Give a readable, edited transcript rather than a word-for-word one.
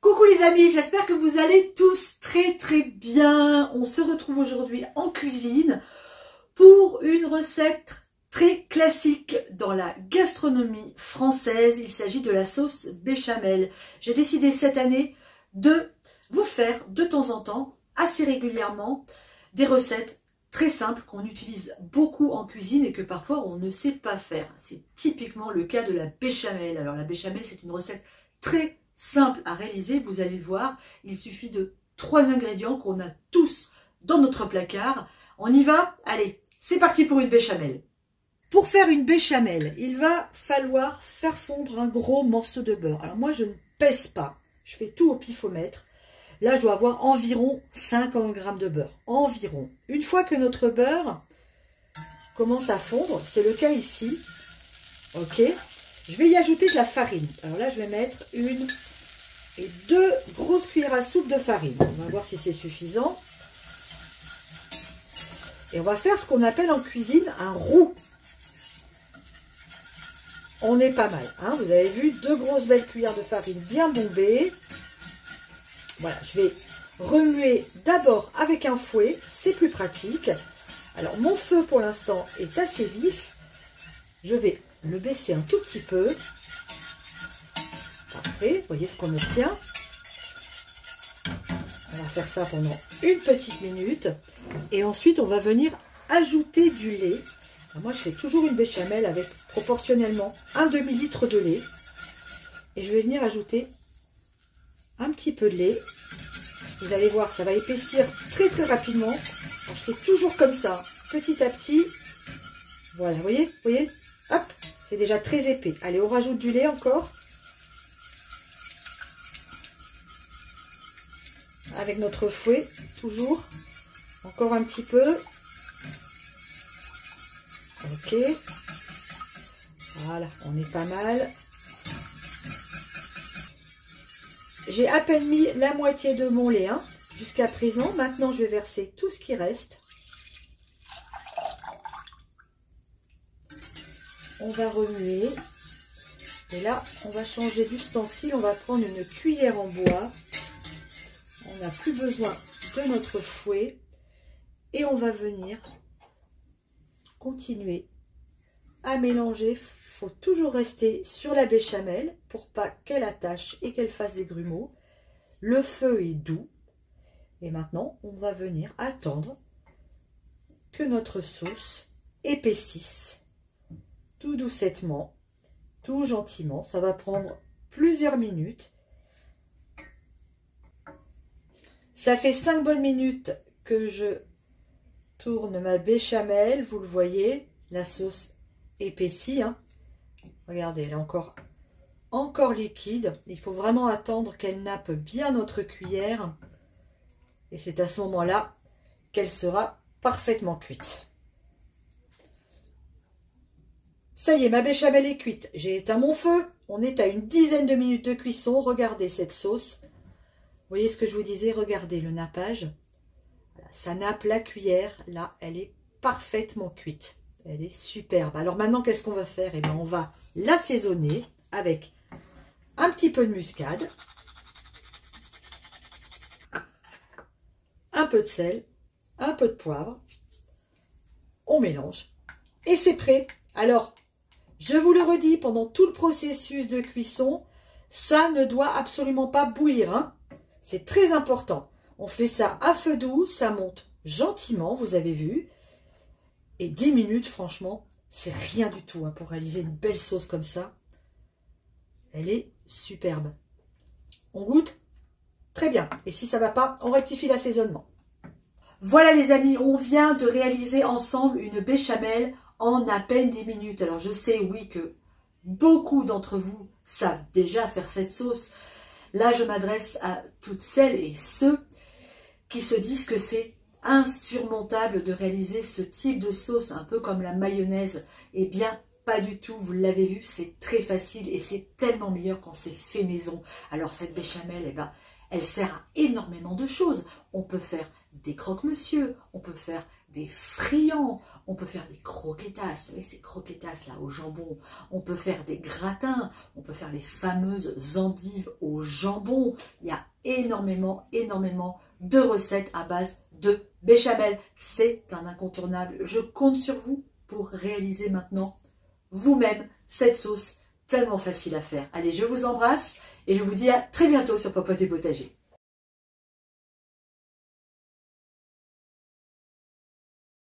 Coucou les amis, j'espère que vous allez tous très bien. On se retrouve aujourd'hui en cuisine pour une recette très classique dans la gastronomie française. Il s'agit de la sauce béchamel. J'ai décidé cette année de vous faire de temps en temps, assez régulièrement, des recettes très simples qu'on utilise beaucoup en cuisine et que parfois on ne sait pas faire. C'est typiquement le cas de la béchamel. Alors la béchamel, c'est une recette très simple à réaliser, vous allez le voir. Il suffit de 3 ingrédients qu'on a tous dans notre placard. On y va? Allez, c'est parti pour une béchamel. Pour faire une béchamel, il va falloir faire fondre un gros morceau de beurre. Alors moi, je ne pèse pas. Je fais tout au pifomètre. Là, je dois avoir environ 50 g de beurre. Environ. Une fois que notre beurre commence à fondre, c'est le cas ici. Ok. Je vais y ajouter de la farine. Alors là, je vais mettre 1 et 2 grosses cuillères à soupe de farine. On va voir si c'est suffisant. Et on va faire ce qu'on appelle en cuisine un roux. On est pas mal. Hein, vous avez vu, 2 grosses belles cuillères de farine bien bombées. Voilà, je vais remuer d'abord avec un fouet. C'est plus pratique. Alors, mon feu pour l'instant est assez vif. Je vais le baisser un tout petit peu. Parfait, vous voyez ce qu'on obtient. On va faire ça pendant une petite minute. Et ensuite, on va venir ajouter du lait. Alors moi, je fais toujours une béchamel avec proportionnellement un demi-litre de lait. Et je vais venir ajouter un petit peu de lait. Vous allez voir, ça va épaissir très rapidement. Alors, je fais toujours comme ça, petit à petit. Voilà, vous voyez, hop, c'est déjà très épais. Allez, on rajoute du lait encore. Avec notre fouet, toujours. Encore un petit peu. Ok. Voilà, on est pas mal. J'ai à peine mis la moitié de mon lait jusqu'à présent. Maintenant, je vais verser tout ce qui reste. On va remuer. Et là, on va changer d'ustensile. On va prendre une cuillère en bois. On n'a plus besoin de notre fouet. Et on va venir continuer à mélanger. Il faut toujours rester sur la béchamel pour pas qu'elle attache et qu'elle fasse des grumeaux. Le feu est doux. Et maintenant, on va venir attendre que notre sauce épaississe. Tout doucettement, tout gentiment. Ça va prendre plusieurs minutes. Ça fait 5 bonnes minutes que je tourne ma béchamel. Vous le voyez, la sauce épaissit. Regardez, elle est encore liquide. Il faut vraiment attendre qu'elle nappe bien notre cuillère. Et c'est à ce moment-là qu'elle sera parfaitement cuite. Ça y est, ma béchamel est cuite. J'ai éteint mon feu. On est à une dizaine de minutes de cuisson. Regardez cette sauce. Vous voyez ce que je vous disais? Regardez le nappage. Voilà, ça nappe la cuillère. Là, elle est parfaitement cuite. Elle est superbe. Alors maintenant, qu'est-ce qu'on va faire? Eh bien, on va l'assaisonner avec un petit peu de muscade, un peu de sel, un peu de poivre. On mélange et c'est prêt. Alors, je vous le redis, pendant tout le processus de cuisson, ça ne doit absolument pas bouillir. C'est très important. On fait ça à feu doux, ça monte gentiment, vous avez vu. Et 10 minutes, franchement, c'est rien du tout pour réaliser une belle sauce comme ça. Elle est superbe. On goûte? Très bien. Et si ça ne va pas, on rectifie l'assaisonnement. Voilà les amis, on vient de réaliser ensemble une béchamel en à peine 10 minutes. Alors je sais, oui, que beaucoup d'entre vous savent déjà faire cette sauce. Là, je m'adresse à toutes celles et ceux qui se disent que c'est insurmontable de réaliser ce type de sauce, un peu comme la mayonnaise. Eh bien, pas du tout, vous l'avez vu, c'est très facile et c'est tellement meilleur quand c'est fait maison. Alors cette béchamel, eh ben, Elle sert à énormément de choses. On peut faire des croque-monsieur, on peut faire des friands, on peut faire des croquetas, vous savez ces croquetas là au jambon, on peut faire des gratins, on peut faire les fameuses endives au jambon. Il y a énormément de recettes à base de béchamel. C'est un incontournable. Je compte sur vous pour réaliser maintenant vous-même cette sauce tellement facile à faire. Allez, je vous embrasse et je vous dis à très bientôt sur Popote et Potager.